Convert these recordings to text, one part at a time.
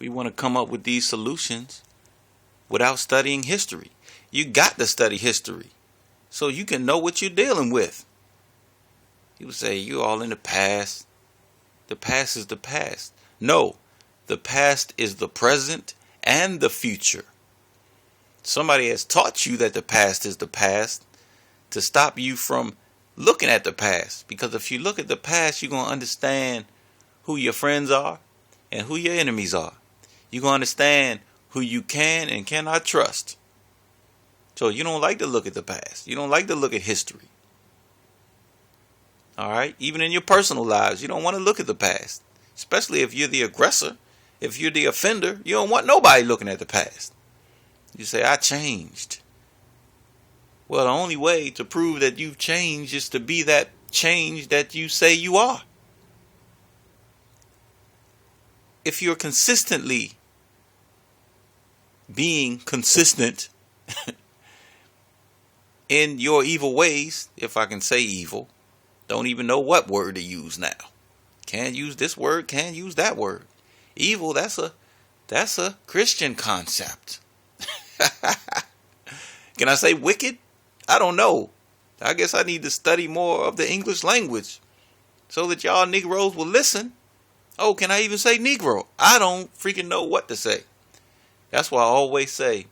we want to come up with these solutions without studying history. You got to study history so you can know what you're dealing with. People say you're all in the past. The past is the past. No, the past is the present and the future. Somebody has taught you that the past is the past to stop you from looking at the past. Because if you look at the past, you're going to understand who your friends are and who your enemies are. You're going to understand who you can and cannot trust. So you don't like to look at the past. You don't like to look at history. All right? Even in your personal lives, you don't want to look at the past. Especially if you're the aggressor. If you're the offender, you don't want nobody looking at the past. You say, I changed. Well, the only way to prove that you've changed is to be that change that you say you are. If you're consistently being consistent in your evil ways, if I can say evil, don't even know what word to use now. Can't use this word, can't use that word. Evil, that's a Christian concept. Can I say wicked? I don't know. I guess I need to study more of the English language so that y'all Negroes will listen. Oh, can I even say Negro? I don't freaking know what to say. That's why I always say,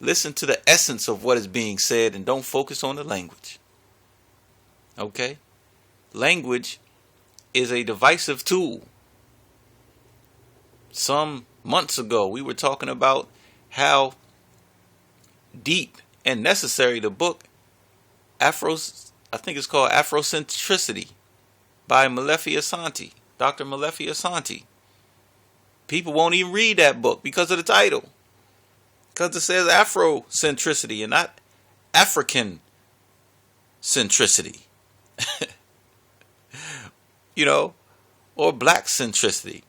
listen to the essence of what is being said and don't focus on the language. Okay? Language is a divisive tool. Some months ago, we were talking about how deep and necessary the book I think it's called Afrocentricity by Malefi Asante, Dr. Malefi Asante. People won't even read that book because of the title. Because it says Afrocentricity and not African centricity. Or black centricity.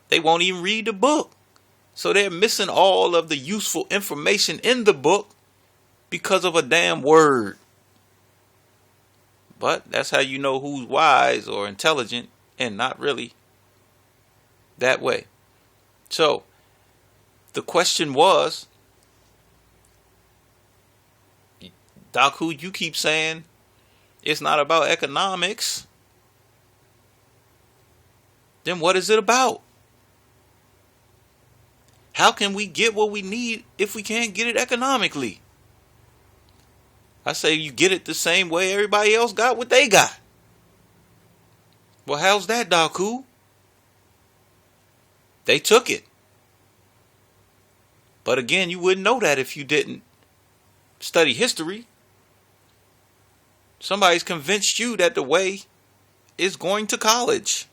They won't even read the book. So they're missing all of the useful information in the book because of a damn word. But that's how you know who's wise or intelligent and not really that way. So the question was, Daku, you keep saying it's not about economics. Then what is it about? How can we get what we need if we can't get it economically? I say you get it the same way everybody else got what they got. Well, how's that, Daku? They took it. But again, you wouldn't know that if you didn't study history. Somebody's convinced you that the way is going to college.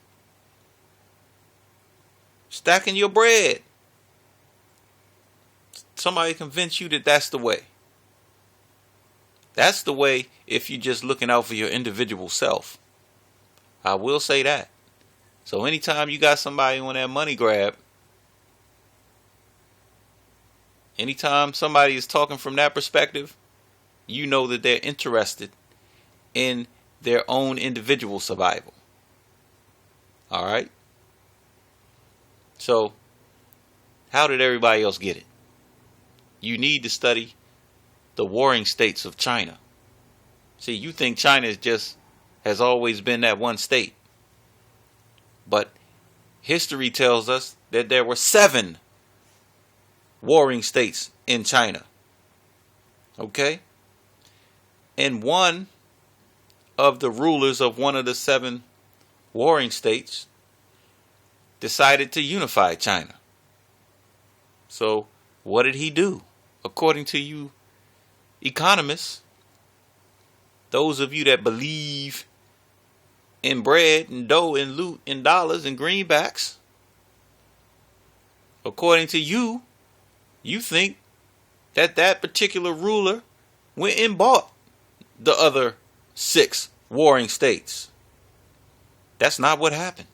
Stacking your bread. Somebody convinced you that that's the way. That's the way if you're just looking out for your individual self. I will say that. So anytime you got somebody on that money grab, anytime somebody is talking from that perspective, you know that they're interested in their own individual survival. All right? So, how did everybody else get it? You need to study the warring states of China. See, you think China has always been that one state. But history tells us that there were 7 warring states in China. Okay? And one of the rulers of one of the 7 warring states decided to unify China. So, what did he do? According to you economists, those of you that believe in bread and dough and loot and dollars and greenbacks, according to you, you think that particular ruler went and bought the other 6 warring states. That's not what happened.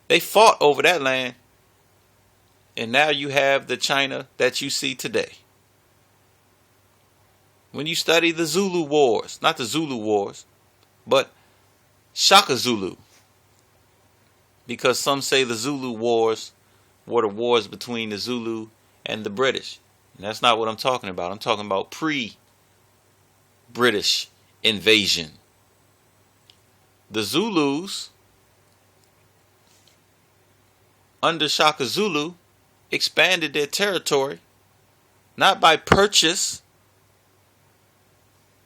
They fought over that land, and now you have the China that you see today. When you study the Zulu Wars, not the Zulu Wars, but Shaka Zulu, because some say the Zulu Wars were the wars between the Zulu and the British. And that's not what I'm talking about. I'm talking about pre-British invasion. The Zulus, under Shaka Zulu, expanded their territory, not by purchase,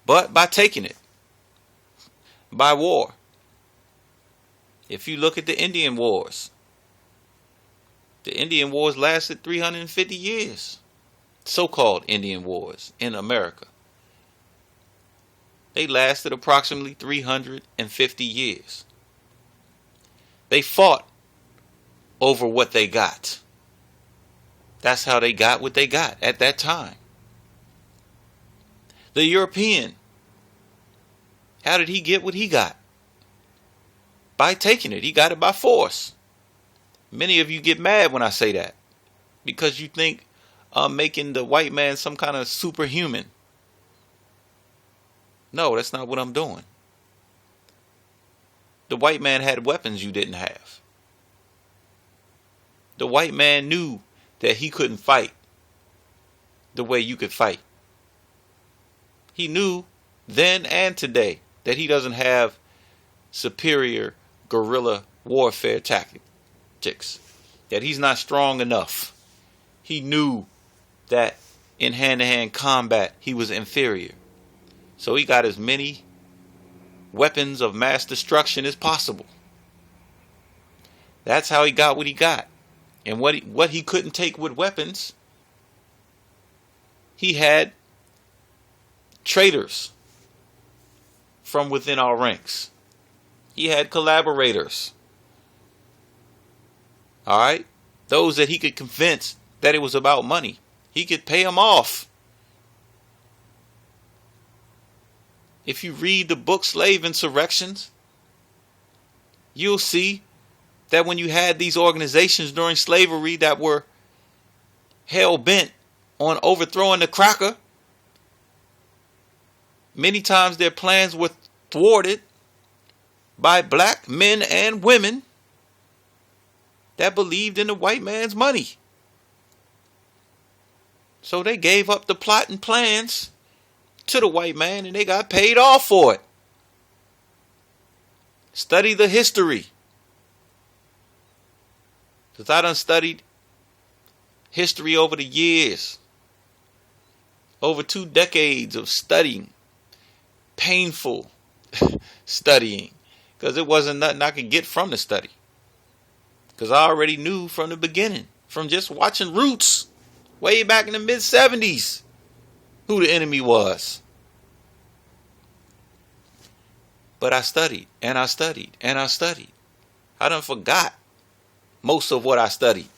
but by taking it, by war. If you look at the Indian Wars lasted 350 years. So-called Indian Wars in America. They lasted approximately 350 years. They fought over what they got. That's how they got what they got at that time. The European, how did he get what he got? By taking it. He got it by force. Many of you get mad when I say that, because you think I'm making the white man some kind of superhuman. No, that's not what I'm doing. The white man had weapons you didn't have. The white man knew that he couldn't fight the way you could fight. He knew then and today that he doesn't have superior guerrilla warfare tactics, that he's not strong enough. He knew that in hand-to-hand combat he was inferior. So he got as many weapons of mass destruction as possible. That's how he got what he got. And what he couldn't take with weapons, he had traitors from within our ranks. He had collaborators. All right? Those that he could convince that it was about money. He could pay them off. If you read the book Slave Insurrections, you'll see that when you had these organizations during slavery that were hell-bent on overthrowing the cracker, many times their plans were thwarted by black men and women that believed in the white man's money. So they gave up the plot and plans to the white man and they got paid off for it. Study the history. Because I done studied history over the years. Over 2 decades of studying. Painful studying. Because it wasn't nothing I could get from the study. Because I already knew from the beginning, from just watching Roots way back in the mid-70s, who the enemy was. But I studied, and I studied, and I studied. I done forgot most of what I studied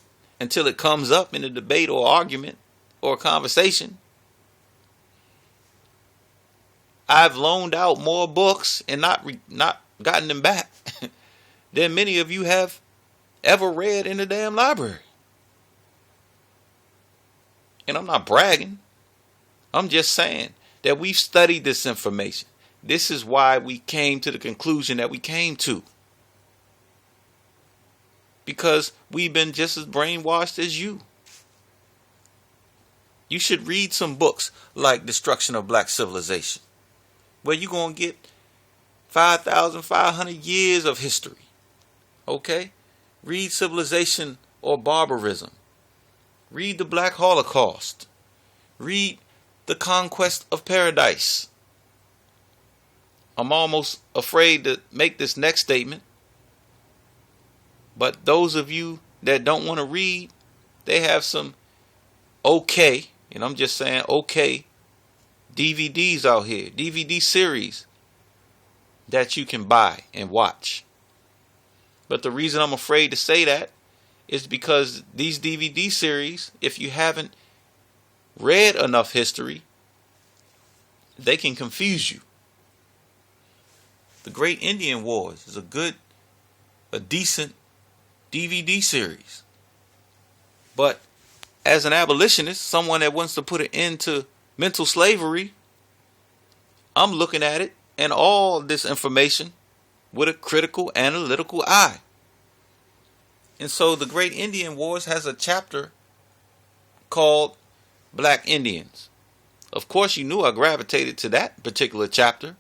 until it comes up in a debate or argument or a conversation. I've loaned out more books and not gotten them back than many of you have ever read in the damn library. And I'm not bragging. I'm just saying that we've studied this information. This is why we came to the conclusion that we came to. Because we've been just as brainwashed as you. You should read some books like Destruction of Black Civilization, where you're going to get 5,500 years of history. Okay? Read Civilization or Barbarism. Read the Black Holocaust. Read The Conquest of Paradise. I'm almost afraid to make this next statement. But those of you that don't want to read, they have some okay, and I'm just saying okay, DVDs out here, DVD series that you can buy and watch. But the reason I'm afraid to say that is because these DVD series, if you haven't read enough history, they can confuse you. The Great Indian Wars is a decent DVD series. But as an abolitionist, someone that wants to put an end to mental slavery, I'm looking at it and all this information with a critical, analytical eye. And so the Great Indian Wars has a chapter called Black Indians. Of course, you knew I gravitated to that particular chapter,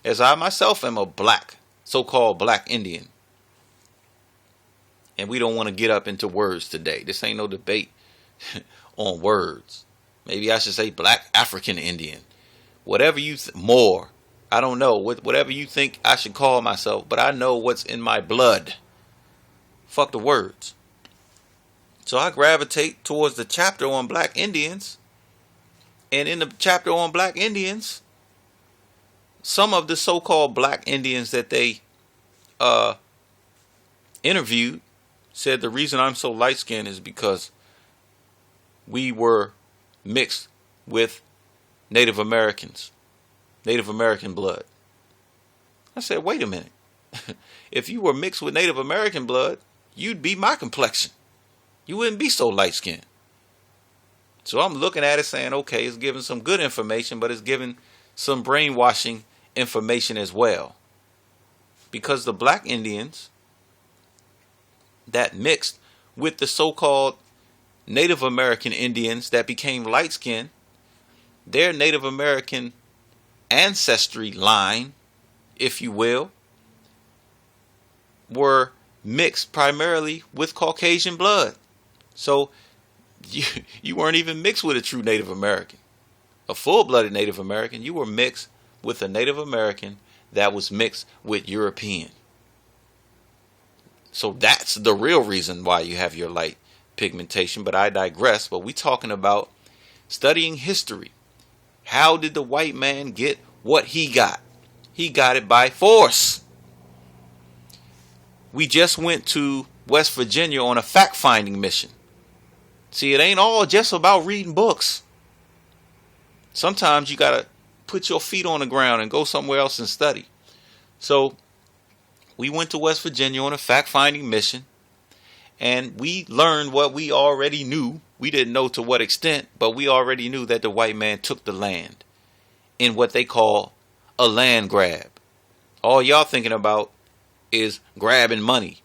as I myself am a black, so-called Black Indian. And we don't want to get up into words today. This ain't no debate on words. Maybe I should say Black African Indian. Whatever you more. I don't know. Whatever you think I should call myself. But I know what's in my blood. Fuck the words. So I gravitate towards the chapter on Black Indians. And in the chapter on Black Indians, some of the so-called Black Indians that they interviewed said the reason I'm so light-skinned is because we were mixed with Native Americans, Native American blood. I said, wait a minute. If you were mixed with Native American blood, you'd be my complexion. You wouldn't be so light-skinned. So I'm looking at it saying, okay, it's giving some good information, but it's giving some brainwashing information as well. Because the Black Indians that mixed with the so-called Native American Indians that became light-skinned, their Native American ancestry line, if you will, were mixed primarily with Caucasian blood. So you weren't even mixed with a true Native American, a full-blooded Native American. You were mixed with a Native American that was mixed with European. So that's the real reason why you have your light pigmentation. But I digress. But we're talking about studying history. How did the white man get what he got? He got it by force. We just went to West Virginia on a fact-finding mission. See, it ain't all just about reading books. Sometimes you got to put your feet on the ground and go somewhere else and study. So we went to West Virginia on a fact-finding mission, and we learned what we already knew. We didn't know to what extent, but we already knew that the white man took the land in what they call a land grab. All y'all thinking about is grabbing money.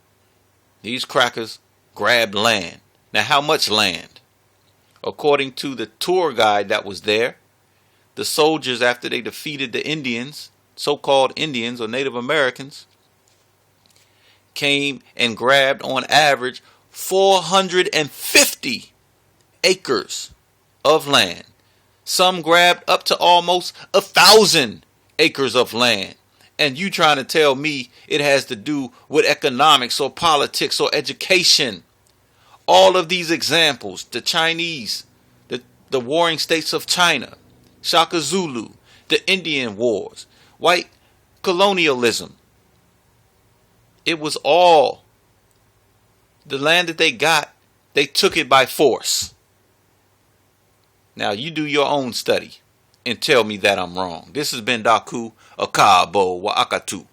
These crackers grabbed land. Now, how much land? According to the tour guide that was there, the soldiers, after they defeated the Indians, so-called Indians or Native Americans, came and grabbed on average 450 acres of land. Some grabbed up to almost 1,000 acres of land. And you trying to tell me it has to do with economics or politics or education? All of these examples, the Chinese, the warring states of China, Shaka Zulu, the Indian Wars, white colonialism. It was all the land that they got, they took it by force. Now you do your own study and tell me that I'm wrong. This has been Daku Akabo Wa Akatu.